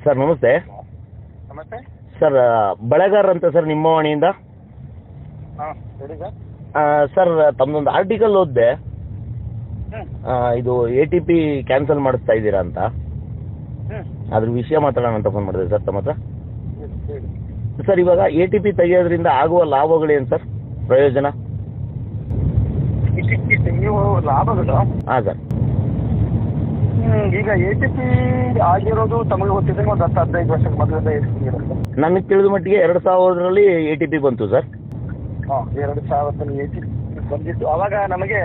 Sir ನಮಸ್ತೆ. ನಮಸ್ತೆ sir Balegar ಅಂತ ಸರ್ ನಿಮ್ಮ ವಾಣಿಯಿಂದ. ಹಾಂ ಹೇಳಿ ಸರ್. ಸರ್ ತಮ್ಮದೊಂದು ಆರ್ಟಿಕಲ್ ಓದಿದೆ, ಇದು ATP ಕ್ಯಾನ್ಸಲ್ ಮಾಡಿಸ್ತಾ ಇದ್ದೀರಾ ಅಂತ. ಅದ್ರ ವಿಷಯ ಮಾತಾಡೋಣ ಅಂತ ಫೋನ್ ಮಾಡಿದೆ ಸರ್ ತಮ್ಮ ಹತ್ರ. ಸರ್ ಇವಾಗ ATP ತೆಗೆಯೋದ್ರಿಂದ ಆಗುವ ಲಾಭಗಳೇನು ಸರ್, ಪ್ರಯೋಜನ? ನೀವು ಲಾಭಗಳು? ಹಾಂ ಸರ್. ಈಗ ATP ಆಗಿರೋದು ತಮಗೆ ಗೊತ್ತಿದೆ, ಒಂದು 10-15 ವರ್ಷದ ಮೊದಲಿಂದ ಇರುತ್ತೆ. ನನಗೆ ತಿಳಿದ ಮಟ್ಟಿಗೆ 2000ರಲ್ಲಿ ATP ಬಂತು ಸರ್. ಹಾಂ, 2000ರಲ್ಲಿ ATP ಬಂದಿತ್ತು. ಅವಾಗ ನಮಗೆ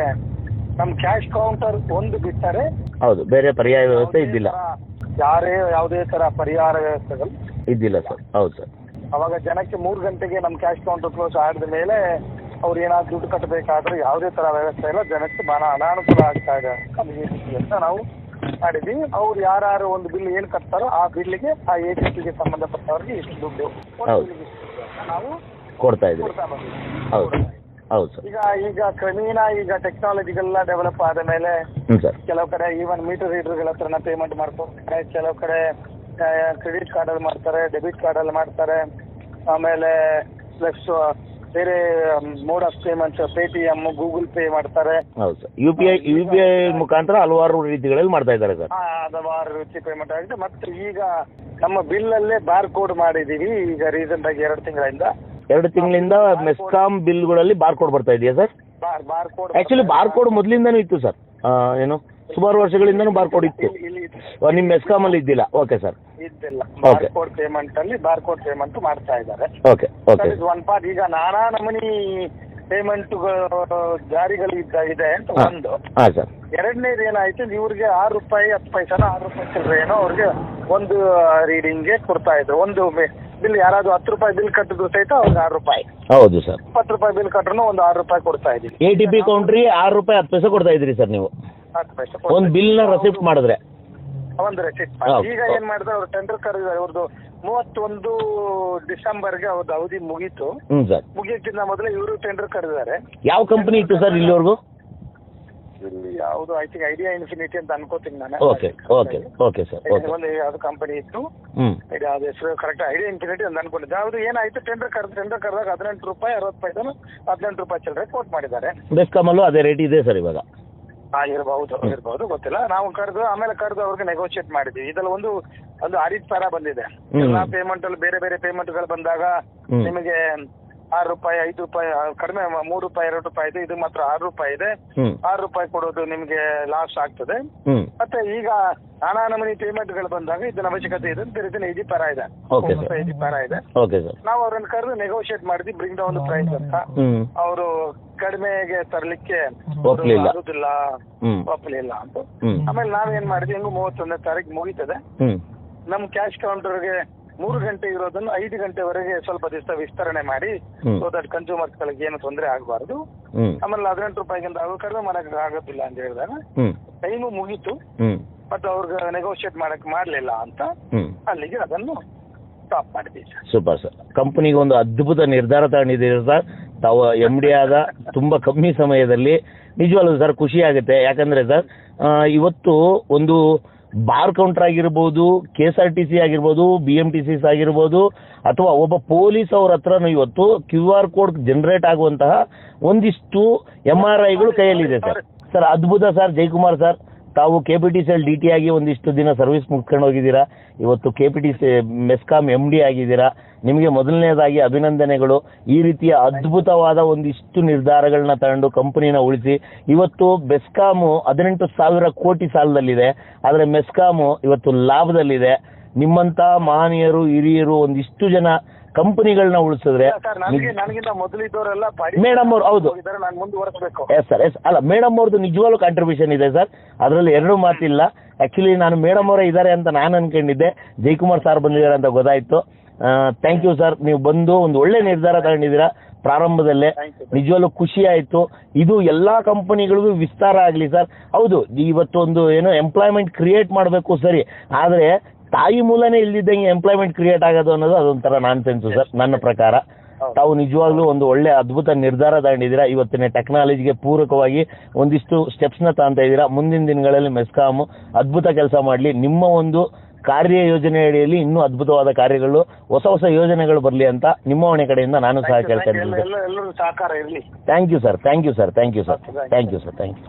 ನಮ್ಮ ಕ್ಯಾಶ್ ಕೌಂಟರ್ ಒಂದು ಬಿಟ್ಟರೆ ಹೌದು, ಬೇರೆ ಪರ್ಯಾಯ ವ್ಯವಸ್ಥೆ ಇದ್ದಿಲ್ಲ. ಯಾವುದೇ ಥರ ಪರಿಹಾರ ವ್ಯವಸ್ಥೆಗಳು ಇದ್ದಿಲ್ಲ ಸರ್. ಹೌದು ಸರ್. ಅವಾಗ ಜನಕ್ಕೆ 3 ಗಂಟೆಗೆ ನಮ್ಮ ಕ್ಯಾಶ್ ಕೌಂಟರ್ ಕ್ಲೋಸ್ ಆದ ಮೇಲೆ ಅವ್ರು ಏನಾದ್ರು ದುಡ್ಡು ಕಟ್ಟಬೇಕಾದ್ರೆ ಯಾವುದೇ ಥರ ವ್ಯವಸ್ಥೆ ಇಲ್ಲ, ಜನಕ್ಕೆ ಬಹಳ ಅನಾನುಕೂಲ ಆಗ್ತಾ ಇದೆ ಅಂತ ನಾವು ಮಾಡಿದ್ವಿ. ಅವ್ರು ಯಾರು ಒಂದು ಬಿಲ್ ಏನು ಕಟ್ತಾರೋ ಆ ಬಿಲ್ಗೆ ಆ ATPಗೆ ಸಂಬಂಧಪಟ್ಟವ್ರಿಗೆ ಇಷ್ಟು ದುಡ್ಡು ನಾವು ಕೊಡ್ತಾ ಇದ್ದೀವಿ. ಹೌದು ಹೌದು ಸರ್. ಈಗ ಕ್ರಮೇಣ ಈಗ ಟೆಕ್ನಾಲಜಿಗಳೆಲ್ಲ ಡೆವಲಪ್ ಆದ ಮೇಲೆ ಸರ್ ಕೆಲವು ಕಡೆ ಈವನ್ ಮೀಟರ್ ರೀಡರ್ಗಳ ಹತ್ರನ ಪೇಮೆಂಟ್ ಮಾಡ್ಕೊತಾರೆ, ಕೆಲವು ಕಡೆ ಕ್ರೆಡಿಟ್ ಕಾರ್ಡಲ್ಲಿ ಮಾಡ್ತಾರೆ, ಡೆಬಿಟ್ ಕಾರ್ಡಲ್ಲಿ ಮಾಡ್ತಾರೆ, ಆಮೇಲೆ ಪ್ಲಸ್ ಬೇರೆ mode of payments Paytm, Google pay ಮಾಡ್ತಾರೆ. ಹೌದು ಸರ್. UPI ಮುಖಾಂತರ ಹಲವಾರು ರೀತಿಗಳಲ್ಲಿ ಮಾಡ್ತಾ ಇದ್ದಾರೆ ಸರ್. ಹಲವಾರು ರೀತಿ ಪೇಮೆಂಟ್ ಆಗಿದೆ. ಮತ್ತೆ ಈಗ ನಮ್ಮ ಬಿಲ್ಲಲ್ಲೇ ಬಾರ್ ಕೋಡ್ ಮಾಡಿದೀವಿ. ಈಗ ರೀಸೆಂಟ್ ಆಗಿ 2 ತಿಂಗಳಿಂದ ಮೆಸ್ಕಾಂ ಬಿಲ್ಗಳಲ್ಲಿ ಬಾರ್ ಕೋಡ್ ಬರ್ತಾ ಇದೆಯಾ sir? Bar code actually bar code ಮೊದಲಿಂದನೂ ಇತ್ತು ಸರ್. ಏನು ಸುಮಾರು ವರ್ಷಗಳಿಂದನೂ ಬಾರ್ ಕೋಡ್ ಇತ್ತು. ನಿಮ್ಮ ಮೆಸ್ಕಾಂ ಅಲ್ಲಿ ಇದ್ದಿಲ್ಲ? Okay sir. ಇದ್ದಿಲ್ಲ. ಬಾರ್ ಕೋಡ್ ಪೇಮೆಂಟ್ ಅಲ್ಲಿ ಬಾರ್ ಕೋಡ್ ಪೇಮೆಂಟ್ ಮಾಡ್ತಾ ಇದ್ದಾರೆ. Okay okay. One part. ಈಗ ನಾನಾ ನಮೂನಿ ಪೇಮೆಂಟ್ ಜಾರಿಗಳು ಇದೆ ಅಂತ ಒಂದು. ಹಾಂ ಸರ್. ಎರಡನೇದು ಏನಾಯ್ತು, ಇವ್ರಿಗೆ ₹6 10 ಪೈಸಾನ ₹6 ಚಿಲ್ಲರೆ ಏನೋ ಅವ್ರಿಗೆ ಒಂದು ರೀಡಿಂಗ್ಗೆ ಕೊಡ್ತಾ ಇದ್ರು. ಒಂದು ಬಿಲ್ ಯಾರಾದ್ರು ₹10 ಬಿಲ್ ಕಟ್ಟಿದ್ರು ಸಹಿತ ಅವ್ರಿಗೆ ₹6. ಹೌದು ಸರ್. ₹20 ಬಿಲ್ ಕಟ್ರು ಒಂದು ₹6 ಕೊಡ್ತಾ ಇದ್ದೀವಿ. ATP ಕೌಂಟ್ರಿಗೆ ₹6 10 ಪೈಸೆ ಕೊಡ್ತಾ ಇದ್ರಿ ಸರ್ ನೀವು 10 ಪೈಸೆ ಒಂದು ಬಿಲ್ನ ರೆಸಿಪ್ಟ್ ಮಾಡಿದ್ರೆ. ಒಂದು ರೆಸಿಪ್ಟ್. ಈಗ ಏನ್ ಮಾಡಿದ್ರೆ ಅವ್ರು ಟೆಂಡರ್ ಕರೆದಿದ್ದಾರೆ. ಅವ್ರದ್ದು 31 ಡಿಸೆಂಬರ್ಗೆ ಅವ್ರದ್ದು ಅವಧಿ ಮುಗೀತು. ಸರ್. ಮುಗಿಯೋಕ್ಕಿಂತ ಮೊದಲೇ ಇವರು ಟೆಂಡರ್ ಕರೆದಿದ್ದಾರೆ. ಯಾವ ಕಂಪನಿ ಇತ್ತು ಸರ್ ಇಲ್ಲಿವರೆಗೂ? ಇಲ್ಲಿ ಯಾವುದು ಐ ಥಿಂಕ್ ಐಡಿಯಾ ಇನ್ಫಿನಿಟಿ ಅಂತ ಅನ್ಕೋತೀನಿ ನಾನು. Okay okay okay sir. ಒಂದು ಯಾವ್ದು ಕಂಪನಿ ಇತ್ತು, ಅದು ಹೆಸರು ಕರೆಕ್ಟ್ ಐಡಿಯಾ ಇನ್ಫಿನಿಟಿ ಅಂತ ಅನ್ಕೊಂಡಿದ್ದೆ. ಅದು ಏನಾಯ್ತು, ಟೆಂಡರ್ ಕರೆದಾಗ ₹18 60 ಪೈಸನು ₹18 ಚಿಲ್ಲರೆ ಕೋಟ್ ಮಾಡಿದ್ದಾರೆ. ಬೆಸ್ಕಾಮಲ್ಲೂ ಅದೇ ರೇಟ್ ಇದೆ ಸರ್ ಇವಾಗ. ಇರ್ಬಹುದು ಗೊತ್ತಿಲ್ಲ. ನಾವು ಆಮೇಲೆ ಕರೆದು ಅವ್ರಿಗೆ ನೆಗೋಷಿಯೇಟ್ ಮಾಡಿದ್ವಿ. ಇದರಲ್ಲಿ ಒಂದು ಆಡಿಟ್ ತರ ಬಂದಿದೆ. ಎಲ್ಲಾ ಪೇಮೆಂಟ್ ಅಲ್ಲಿ ಬೇರೆ ಬೇರೆ ಪೇಮೆಂಟ್ಗಳು ಬಂದಾಗ ನಿಮಗೆ ₹6 5 ಕಡಿಮೆ ₹3 ₹2 ಇದೆ. ಇದು ಮಾತ್ರ ₹6 ಇದೆ. ₹6 ಕೊಡೋದು ನಿಮ್ಗೆ ಲಾಸ್ ಆಗ್ತದೆ. ಮತ್ತೆ ಈಗ ನಾನಾ ನಮೂನಿ ಪೇಮೆಂಟ್ಗಳು ಬಂದಾಗ ಇದನ್ನ ಅವಶ್ಯಕತೆ ಇದೆ ಅಂತ ರೀತಿ ಈಜಿ ಪರ ಇದೆ. ನಾವು ಅವ್ರನ್ನ ಕರೆದು ನೆಗೋಷಿಯೇಟ್ ಮಾಡಿದ್ವಿ, ಬ್ರಿಂಗ್ ಡೌನ್ ಪ್ರೈಸ್ ಅಂತ. ಅವರು ಕಡಿಮೆಗೆ ತರಲಿಕ್ಕೆ ಆಗುದಿಲ್ಲ, ಒಪ್ಪಲಿಲ್ಲ ಅಂತ. ಆಮೇಲೆ ನಾವೇನ್ ಮಾಡಿದ್ವಿ, ಹೆಂಗು 31ನೇ ತಾರೀಕು ಮುಗೀತದೆ. ನಮ್ ಕ್ಯಾಶ್ ಕೌಂಟರ್ಗೆ 3 ಗಂಟೆ ಇರೋದನ್ನು 5 ಗಂಟೆವರೆಗೆ ಸ್ವಲ್ಪ ದಿವಸ ವಿಸ್ತರಣೆ ಮಾಡಿ, ಸೊ ದಟ್ ಕನ್ಸ್ಯೂಮರ್ಸ್ ಗಳಿಗೆ ಏನು ತೊಂದರೆ ಆಗಬಾರ್ದು. ಆಮೇಲೆ ₹18ಗಿಂತ ಕಡಿಮೆ ಮಾಡಕ್ ಆಗೋದಿಲ್ಲ ಅಂತ ಹೇಳಿದಾಗ ಟೈಮು ಮುಗೀತು. ಬಟ್ ಅವ್ರಿಗೆ ನೆಗೋಷಿಯೇಟ್ ಮಾಡ್ಲಿಲ್ಲ ಅಂತ ಅಲ್ಲಿಗೆ ಅದನ್ನು ಸ್ಟಾಪ್ ಮಾಡಿದ್ವಿ. Super sir. ಕಂಪನಿಗೆ ಒಂದು ಅದ್ಭುತ ನಿರ್ಧಾರ ತಗೊಂಡಿದ್ದೀರಿ ಸರ್ ತಾವು. MD ಆದ ತುಂಬಾ ಕಮ್ಮಿ ಸಮಯದಲ್ಲಿ ನಿಜವಾಗ್ಲೂ ಸರ್ ಖುಷಿ ಆಗುತ್ತೆ. ಯಾಕಂದ್ರೆ ಸರ್ ಇವತ್ತು ಒಂದು ಬಾರ್ ಕೌಂಟರ್ ಆಗಿರ್ಬೋದು, KSRTC ಆಗಿರ್ಬೋದು, BMTCs ಆಗಿರ್ಬೋದು, ಅಥವಾ ಒಬ್ಬ ಪೊಲೀಸ್ ಅವ್ರ ಹತ್ರನೂ ಇವತ್ತು QR ಕೋಡ್ ಜನರೇಟ್ ಆಗುವಂತಹ ಒಂದಿಷ್ಟು MRIಗಳು ಕೈಯಲ್ಲಿದೆ ಸರ್. ಸರ್ ಅದ್ಭುತ ಸರ್. ಜಯಕುಮಾರ್ ಸರ್, ತಾವು KPTCL DT ಆಗಿ ಒಂದಿಷ್ಟು ದಿನ ಸರ್ವಿಸ್ ಮುಗಿಸ್ಕೊಂಡು ಹೋಗಿದ್ದೀರಾ. ಇವತ್ತು KPTC ಮೆಸ್ಕಾಂ MD ಆಗಿದ್ದೀರಾ. ನಿಮಗೆ ಮೊದಲನೇದಾಗಿ ಅಭಿನಂದನೆಗಳು. ಈ ರೀತಿಯ ಅದ್ಭುತವಾದ ಒಂದಿಷ್ಟು ನಿರ್ಧಾರಗಳನ್ನ ತಗೊಂಡು ಕಂಪನಿನ ಉಳಿಸಿ ಇವತ್ತು ಬೆಸ್ಕಾಮು 18,000 ಕೋಟಿ ಸಾಲದಲ್ಲಿದೆ, ಆದರೆ ಮೆಸ್ಕಾಮು ಇವತ್ತು ಲಾಭದಲ್ಲಿದೆ. ನಿಮ್ಮಂತ ಮಹನೀಯರು, ಹಿರಿಯರು, ಒಂದಿಷ್ಟು ಜನ ಕಂಪನಿಗಳನ್ನ ಉಳಿಸಿದ್ರೆ ನನಗಿಂತ ಮೊದಲಿದ್ದವರೆಲ್ಲ ಮೇಡಮ್ ಅವ್ರು. ಹೌದು ಮುಂದುವರೆಸಬೇಕು. Yes sir. ಎಸ್ ಅಲ್ಲ, ಮೇಡಮ್ ಅವ್ರದ್ದು ನಿಜವಾಗ್ಲೂ ಕಾಂಟ್ರಿಬ್ಯೂಷನ್ ಇದೆ ಸರ್, ಅದರಲ್ಲಿ ಎರಡೂ ಮಾತಿಲ್ಲ. ಆಕ್ಚುಲಿ ನಾನು ಮೇಡಮ್ ಅವರೇ ಇದ್ದಾರೆ ಅಂತ ನಾನು ಅನ್ಕೊಂಡಿದ್ದೆ, ಜಯಕುಮಾರ್ ಸರ್ ಬಂದಿದ್ದಾರೆ ಅಂತ ಗೊತ್ತಾಯ್ತು. Thank you sir. ನೀವು ಬಂದು ಒಂದು ಒಳ್ಳೆ ನಿರ್ಧಾರ ತಗೊಂಡಿದ್ದೀರಾ ಪ್ರಾರಂಭದಲ್ಲೇ, ನಿಜವಾಗ್ಲೂ ಖುಷಿ ಆಯ್ತು. ಇದು ಎಲ್ಲಾ ಕಂಪನಿಗಳಿಗೂ ವಿಸ್ತಾರ ಆಗಲಿ ಸರ್. ಹೌದು, ಇವತ್ತು ಒಂದು ಏನೋ ಎಂಪ್ಲಾಯ್ಮೆಂಟ್ ಕ್ರಿಯೇಟ್ ಮಾಡಬೇಕು ಸರಿ, ಆದರೆ ತಾಯಿ ಮೂಲನೇ ಇಲ್ದಿದ್ದಂಗೆ ಎಂಪ್ಲಾಯ್ಮೆಂಟ್ ಕ್ರಿಯೇಟ್ ಆಗೋದು ಅನ್ನೋದು ಅದೊಂಥರ ನಾನ್ಸೆನ್ಸು ಸರ್ ನನ್ನ ಪ್ರಕಾರ. ತಾವು ನಿಜವಾಗ್ಲೂ ಒಂದು ಒಳ್ಳೆ ಅದ್ಭುತ ನಿರ್ಧಾರ ತಗೊಂಡಿದ್ದೀರಾ. ಇವತ್ತಿನ ಟೆಕ್ನಾಲಜಿಗೆ ಪೂರಕವಾಗಿ ಒಂದಿಷ್ಟು ಸ್ಟೆಪ್ಸ್ನ ತಗೊಂತಾ ಇದ್ದೀರಾ. ಮುಂದಿನ ದಿನಗಳಲ್ಲಿ ಮೆಸ್ಕಾಮ್ ಅದ್ಭುತ ಕೆಲಸ ಮಾಡಲಿ. ನಿಮ್ಮ ಒಂದು ಕಾರ್ಯ ಯೋಜನೆ ಅಡಿಯಲ್ಲಿ ಇನ್ನೂ ಅದ್ಭುತವಾದ ಕಾರ್ಯಗಳು, ಹೊಸ ಹೊಸ ಯೋಜನೆಗಳು ಬರಲಿ ಅಂತ ನಿಮ್ಮ ಹೊಣೆ ಕಡೆಯಿಂದ ನಾನು ಸಹ ಕೇಳ್ತಾ ಇದ್ದೀನಿ. ಎಲ್ಲರೂ ಸಹಕಾರ ಇರಲಿ. Thank you sir, thank you sir, thank you sir, thank you sir, thank you.